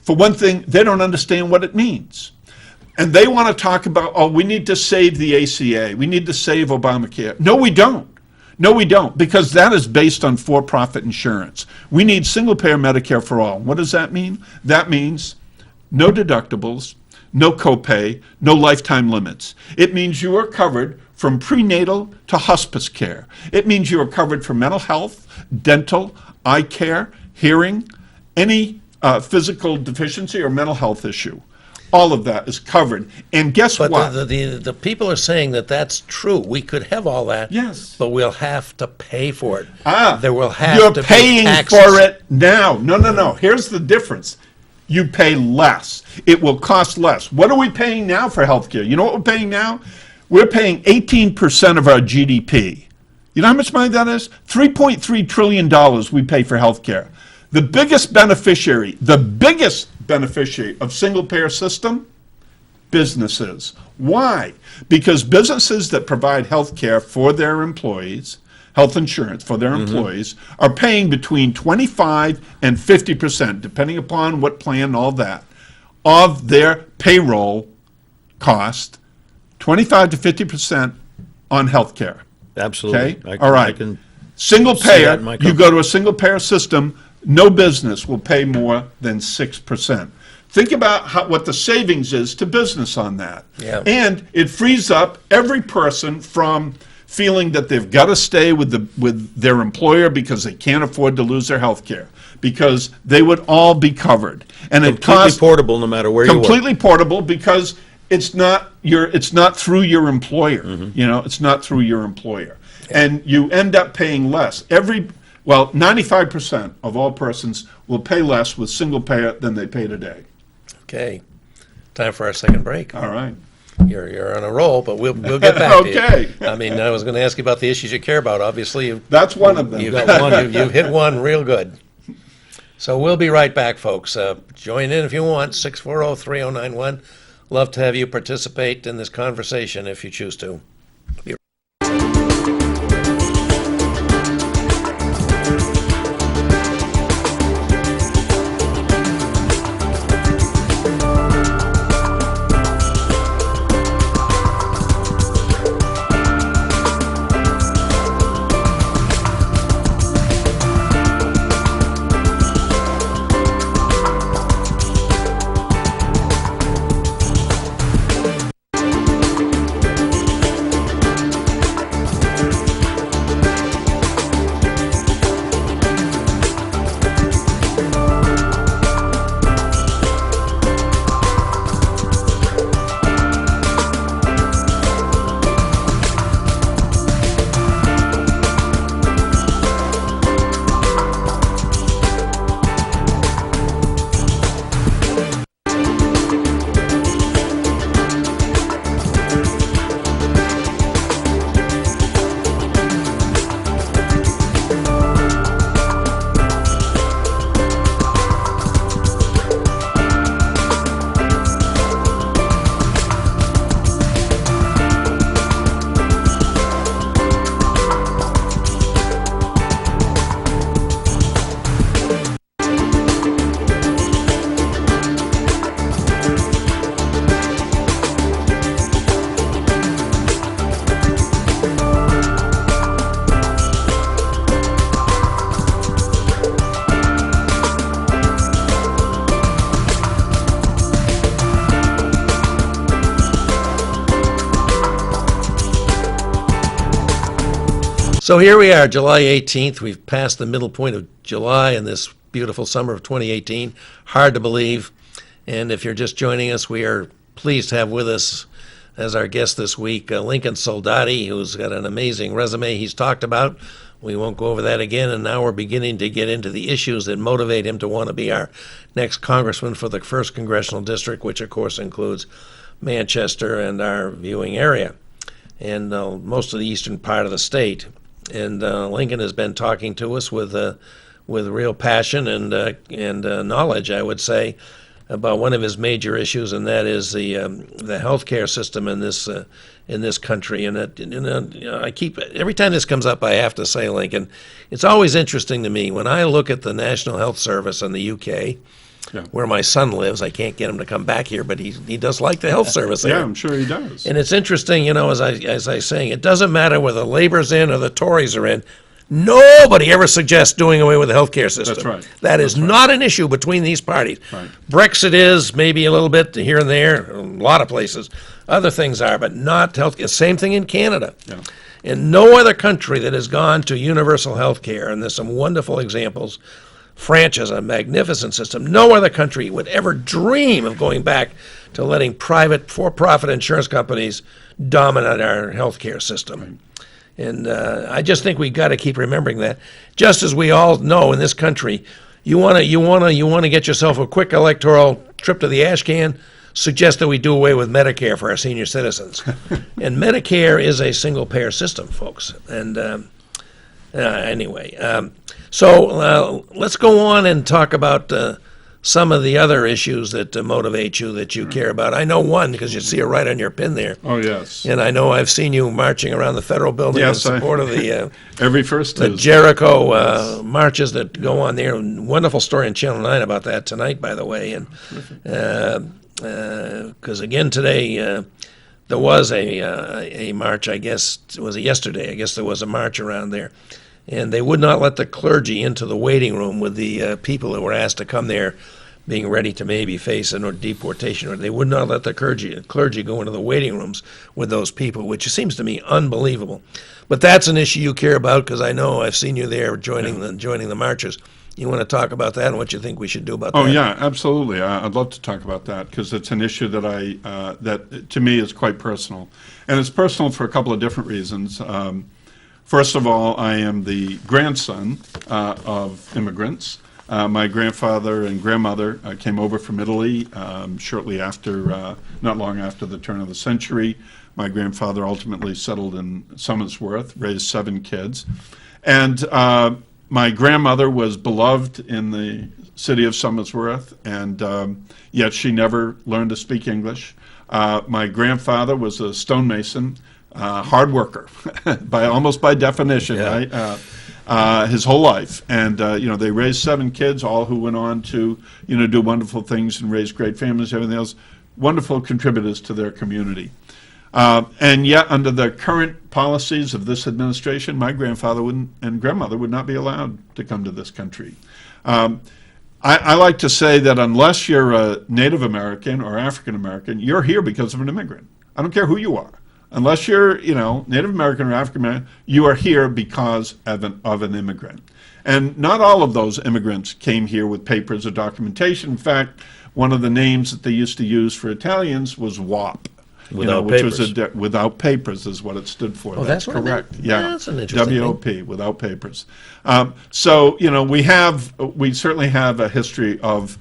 For one thing, they don't understand what it means. And they want to talk about, we need to save the ACA. We need to save Obamacare. No, we don't. No, we don't, because that is based on for-profit insurance. We need single-payer Medicare for all. What does that mean? That means no deductibles, no copay, no lifetime limits. It means you are covered from prenatal to hospice care. It means you are covered for mental health, dental, eye care, hearing, any physical deficiency or mental health issue. All of that is covered. And guess what? But the people are saying that that's true. We could have all that. Yes. But we'll have to pay for it. There will have you're to paying be taxes for it now. No. Here's the difference. You pay less. It will cost less. What are we paying now for health care? You know what we're paying now? We're paying 18% of our GDP. You know how much money that is? $3.3 trillion we pay for health care. The biggest beneficiary of single-payer system, businesses. Why? Because businesses that provide health care for their employees, health insurance for their employees, are paying between 25 and 50%, depending upon what plan and all that, of their payroll cost. 25 to 50% on health care. Absolutely. Okay? All right. I can Single see that payer, in my you company. go to a single payer system, no business will pay more than 6%. Think about what the savings is to business on that. Yeah. And it frees up every person from feeling that they've got to stay with their employer because they can't afford to lose their health care, because they would all be covered. And it completely costs portable no matter where you work. completely portable because it's not through your employer. Mm-hmm. You know, it's not through your employer. And you end up paying less. 95% of all persons will pay less with single payer than they pay today. Okay. Time for our second break. All right. You're on a roll, but we'll get back to you. Okay. I mean, I was going to ask you about the issues you care about. Obviously, That's one of them. you've got one. You've hit one real good. So we'll be right back, folks. Join in if you want, 640-3091. Love to have you participate in this conversation if you choose to. So here we are, July 18th. We've passed the middle point of July in this beautiful summer of 2018. Hard to believe. And if you're just joining us, we are pleased to have with us as our guest this week Lincoln Soldati, who's got an amazing resume he's talked about. We won't go over that again. And now we're beginning to get into the issues that motivate him to want to be our next congressman for the 1st Congressional District, which of course includes Manchester and our viewing area and most of the eastern part of the state. And Lincoln has been talking to us with real passion and knowledge, I would say, about one of his major issues, and that is the healthcare system in this country. And I keep every time this comes up, I have to say, Lincoln, it's always interesting to me when I look at the National Health Service in the UK. Yeah. Where my son lives. I can't get him to come back here, but he does like the health service there. Yeah, I'm sure he does. And it's interesting, as I saying, it doesn't matter whether Labor's in or the Tories are in. Nobody ever suggests doing away with the health care system. That's right. That is not an issue between these parties. Right. Brexit is maybe a little bit here and there, a lot of places. Other things are, but not health care. Same thing in Canada. Yeah. In no other country that has gone to universal health care, and there's some wonderful examples. France has a magnificent system. No other country would ever dream of going back to letting private, for-profit insurance companies dominate our healthcare system. Right. And I just think we've got to keep remembering that. Just as we all know in this country, you want to get yourself a quick electoral trip to the ash can, suggest that we do away with Medicare for our senior citizens. And Medicare is a single-payer system, folks. And anyway. So let's go on and talk about some of the other issues that motivate you, that you care about. I know one because you see it right on your pin there. Oh, yes. And I know I've seen you marching around the federal building in support of the every first the Jericho marches that go on there. Wonderful story in Channel 9 about that tonight, by the way. And because again today, there was a march, I guess, was it yesterday? I guess there was a march around there. And they would not let the clergy into the waiting room with the people that were asked to come there being ready to maybe face a deportation, or they would not let the clergy go into the waiting rooms with those people, which seems to me unbelievable. But that's an issue you care about, because I know I've seen you there joining the marches. You want to talk about that and what you think we should do about that? Oh yeah, absolutely. I'd love to talk about that, because it's an issue that that to me is quite personal, and it's personal for a couple of different reasons. First of all, I am the grandson of immigrants. My grandfather and grandmother came over from Italy shortly after, not long after the turn of the century. My grandfather ultimately settled in Somersworth, raised 7 kids. And my grandmother was beloved in the city of Somersworth, and yet she never learned to speak English. My grandfather was a stonemason, hard worker, almost by definition, Yeah. right? His whole life, and they raised 7 kids, all who went on to do wonderful things and raise great families, everything else, wonderful contributors to their community. And yet, under the current policies of this administration, my grandfather and grandmother would not be allowed to come to this country. I like to say that unless you're a Native American or African American, you're here because of an immigrant. I don't care who you are. Unless you're, Native American or African American, you are here because of an immigrant. And not all of those immigrants came here with papers or documentation. In fact, one of the names that they used to use for Italians was WAP. Without which papers. was without papers is what it stood for. Oh, that's what it correct. meant? Yeah, That's an interesting WOP, without papers. So we certainly have a history of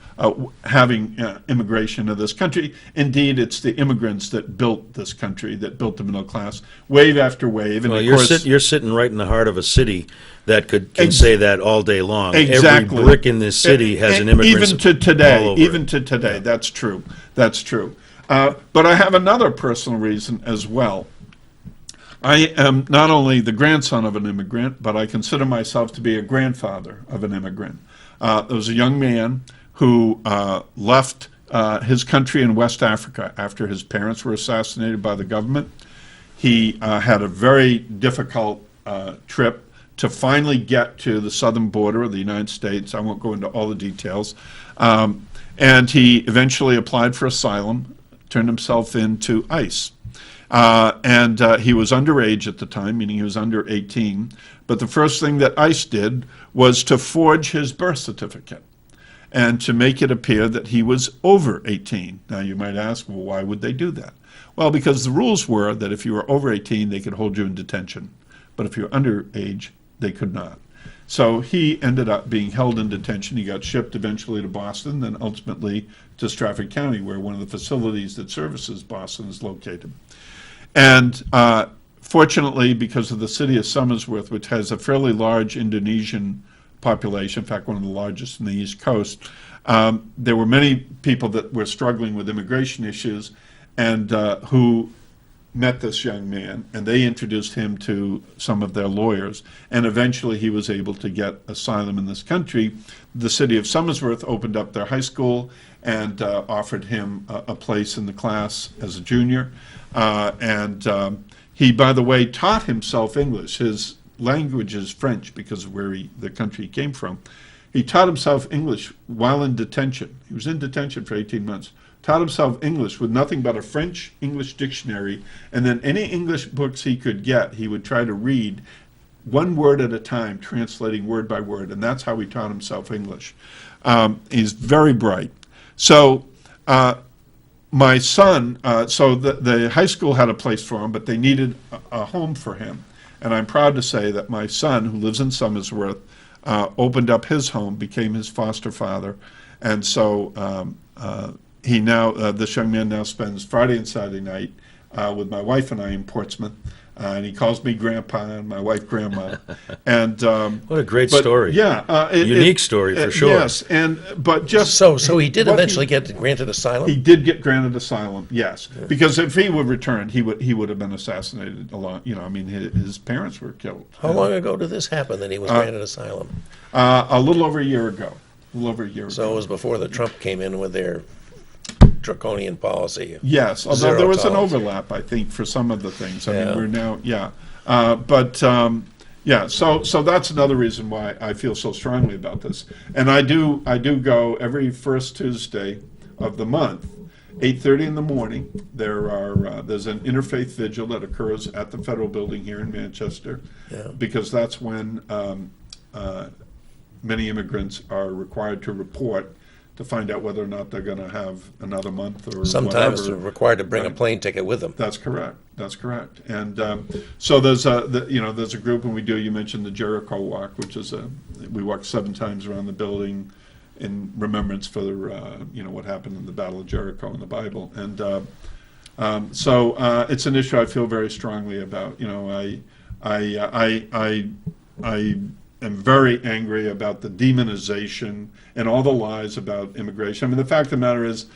having immigration to this country. Indeed, it's the immigrants that built this country, that built the middle class, wave after wave. And Well, of you're, course, you're sitting right in the heart of a city that can say that all day long. Exactly. Every brick in this city has an immigrant. Even to today, all over even it. to today, that's true. That's true. But I have another personal reason as well. I am not only the grandson of an immigrant, but I consider myself to be a grandfather of an immigrant. There was a young man who left his country in West Africa after his parents were assassinated by the government. He had a very difficult trip to finally get to the southern border of the United States. I won't go into all the details. And he eventually applied for asylum, turned himself into ICE. And he was underage at the time, meaning he was under 18. But the first thing that ICE did was to forge his birth certificate and to make it appear that he was over 18. Now you might ask, well, why would they do that? Well, because the rules were that if you were over 18, they could hold you in detention. But if you're underage, they could not. So he ended up being held in detention. He got shipped eventually to Boston, then ultimately to Stratford County, where one of the facilities that services Boston is located. And fortunately, because of the city of Somersworth, which has a fairly large Indonesian population, in fact, one of the largest in the East Coast, there were many people that were struggling with immigration issues and who met this young man, and they introduced him to some of their lawyers, and eventually he was able to get asylum in this country. The city of Somersworth opened up their high school and offered him a place in the class as a junior. He, by the way, taught himself English. His language is French because of where the country he came from. He taught himself English while in detention. He was in detention for 18 months. Taught himself English with nothing but a French-English dictionary, and then any English books he could get, he would try to read one word at a time, translating word by word, and that's how he taught himself English. He's very bright. So my son, the high school had a place for him, but they needed a home for him. And I'm proud to say that my son, who lives in Somersworth, opened up his home, became his foster father, and so he now, this young man now spends Friday and Saturday night with my wife and I in Portsmouth, and he calls me Grandpa and my wife Grandma. And what a great story! Yeah, unique story for sure. Yes, but just So he did eventually get granted asylum? he did get granted asylum. Yes, because if he would returned, he would have been assassinated. His parents were killed. How long ago did this happen that he was granted asylum? A little over a year ago. So it was before the Trump came in with their draconian policy. Yes, although Zero there was an tolerance. overlap, I think, for some of the things. I Yeah. mean, we're now, so that's another reason why I feel so strongly about this. And I do go every first Tuesday of the month, 8:30 in the morning. There's an interfaith vigil that occurs at the Federal Building here in Manchester, because that's when many immigrants are required to report to find out whether or not they're going to have another month or Sometimes whatever. they're required to bring a Right. plane ticket with them. That's correct. That's correct. And so there's a group, and we do. You mentioned the Jericho Walk, which is we walk 7 times around the building in remembrance for what happened in the Battle of Jericho in the Bible. And so it's an issue I feel very strongly about. I am very angry about the demonization and all the lies about immigration. I mean, the fact of the matter is,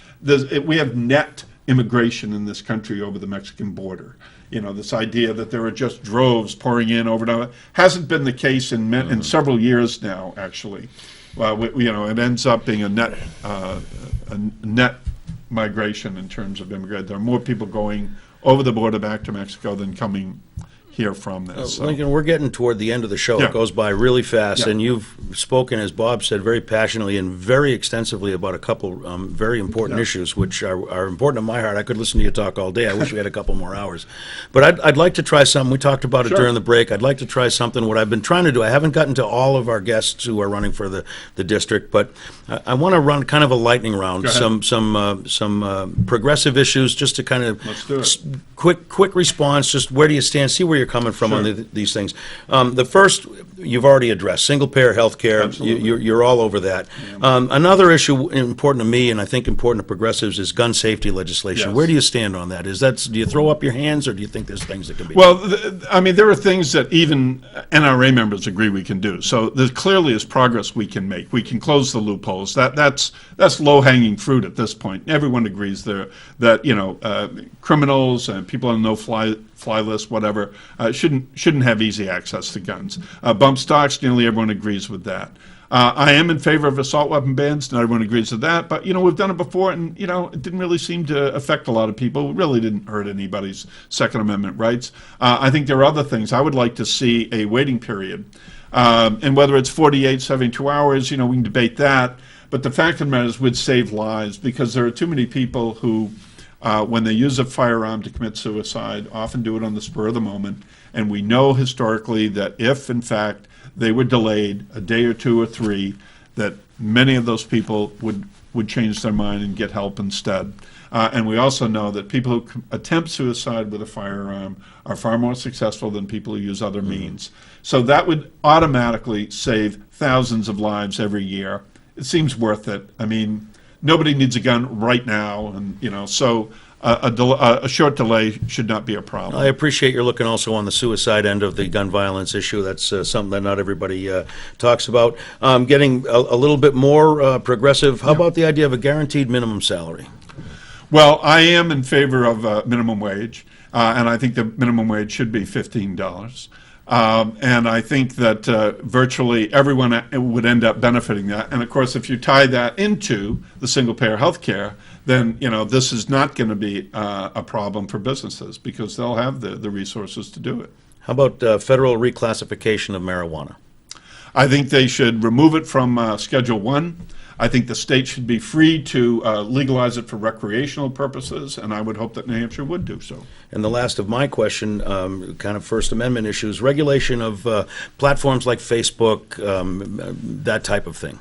we have net immigration in this country over the Mexican border. This idea that there are just droves pouring in over and over hasn't been the case in several years now, actually. Well, it ends up being a net migration in terms of immigrants. There are more people going over the border back to Mexico than coming here from this. So. Lincoln, we're getting toward the end of the show. Yeah. It goes by really fast, Yeah. and you've spoken, as Bob said, very passionately and very extensively about a couple very important issues, which are important to my heart. I could listen to you talk all day. I wish we had a couple more hours. But I'd like to try something. We talked about it Sure. during the break. I'd like to try something. What I've been trying to do, I haven't gotten to all of our guests who are running for the district, but I want to run kind of a lightning round, Go ahead. some progressive issues, just to kind of Let's do it. quick response. Just where do you stand? See where you're coming from on Sure. these things. The first you've already addressed, single-payer health care. Absolutely. You're all over that. Another issue important to me, and I think important to progressives, is gun safety legislation. Yes. Where do you stand on that? Do you throw up your hands, or do you think there's things that can be Well, done? I mean, there are things that even NRA members agree we can do. So there clearly is progress we can make. We can close the loopholes. That's low-hanging fruit at this point. Everyone agrees there that criminals and people on no-fly list, whatever, shouldn't have easy access to guns. Bump stocks, nearly everyone agrees with that. I am in favor of assault weapon bans. Not everyone agrees with that, but we've done it before, and it didn't really seem to affect a lot of people. It really didn't hurt anybody's Second Amendment rights. I think there are other things. I would like to see a waiting period, and whether it's 48, 72 hours, we can debate that. But the fact of the matter is, we'd save lives, because there are too many people who, when they use a firearm to commit suicide, often do it on the spur of the moment. And we know historically that if, in fact, they were delayed a day or 2 or 3, that many of those people would change their mind and get help instead. And we also know that people who attempt suicide with a firearm are far more successful than people who use other means. So that would automatically save thousands of lives every year. It seems worth it. I mean, nobody needs a gun right now, and so a short delay should not be a problem. I appreciate you're looking also on the suicide end of the gun violence issue. That's something that not everybody talks about. Getting a little bit more progressive, how about the idea of a guaranteed minimum salary? Well, I am in favor of minimum wage, and I think the minimum wage should be $15. And I think that virtually everyone would end up benefiting that. And of course, if you tie that into the single-payer health care, then this is not going to be a problem for businesses, because they'll have the resources to do it. How about federal reclassification of marijuana? I think they should remove it from Schedule 1. I think the state should be free to legalize it for recreational purposes, and I would hope that New Hampshire would do so. And the last of my question, kind of First Amendment issues, regulation of platforms like Facebook, that type of thing.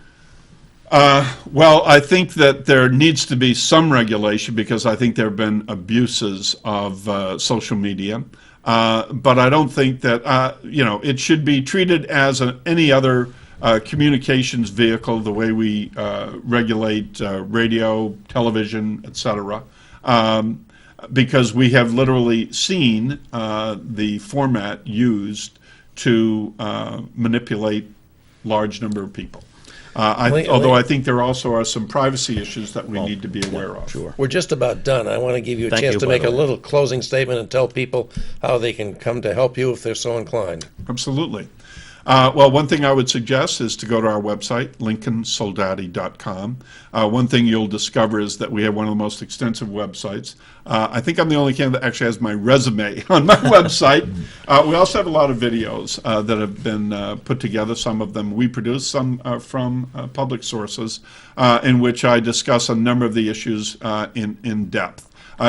Well, I think that there needs to be some regulation, because I think there have been abuses of social media. But I don't think that, it should be treated as any other communications vehicle, the way we regulate radio, television, etc. Because we have literally seen the format used to manipulate large number of people. Although I think there also are some privacy issues that we need to be aware of. Sure. We're just about done. I want to give you a Thank chance you, to by make the a way. little closing statement and tell people how they can come to help you if they're so inclined. Absolutely. Well, one thing I would suggest is to go to our website, lincolnsoldati.com. One thing you'll discover is that we have one of the most extensive websites. I think I'm the only candidate that actually has my resume on my website. We also have a lot of videos that have been put together. Some of them we produce, some are from public sources, in which I discuss a number of the issues in depth.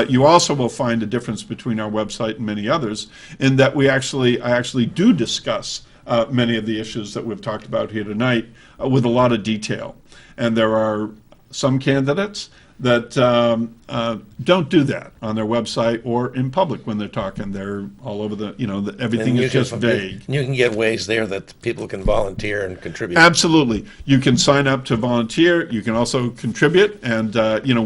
You also will find a difference between our website and many others in that I actually do discuss many of the issues that we've talked about here tonight with a lot of detail. And there are some candidates that don't do that on their website or in public when they're talking. They're all over everything is just vague. You can get ways there that people can volunteer and contribute. Absolutely. You can sign up to volunteer. You can also contribute. And,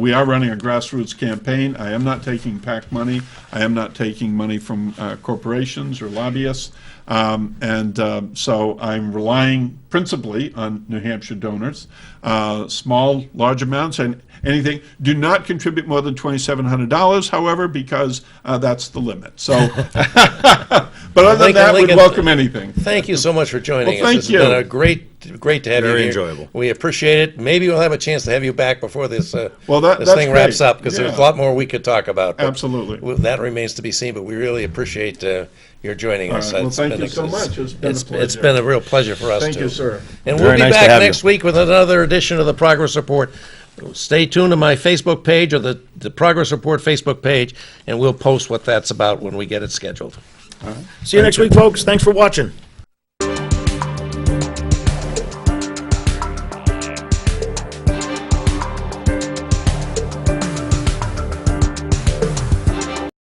we are running a grassroots campaign. I am not taking PAC money. I am not taking money from corporations or lobbyists. So I'm relying principally on New Hampshire donors, small, large amounts, and anything. Do not contribute more than $2,700, however, because that's the limit. So, but other than that, we'd welcome anything. Thank you so much for joining us. Thank you. It's been great to have you here. Very enjoyable. We appreciate it. Maybe we'll have a chance to have you back before this this that's thing wraps great. up, because there's a lot more we could talk about. Absolutely. That remains to be seen, but we really appreciate your joining us. Well, thank you so much. It's been a pleasure. It's been a real pleasure for us, Thank too. you, sir. And Very we'll be nice to back have you. next week with another edition of the Progress Report. Stay tuned to my Facebook page or the Progress Report Facebook page, and we'll post what that's about when we get it scheduled. See you next week, folks. Thanks for watching.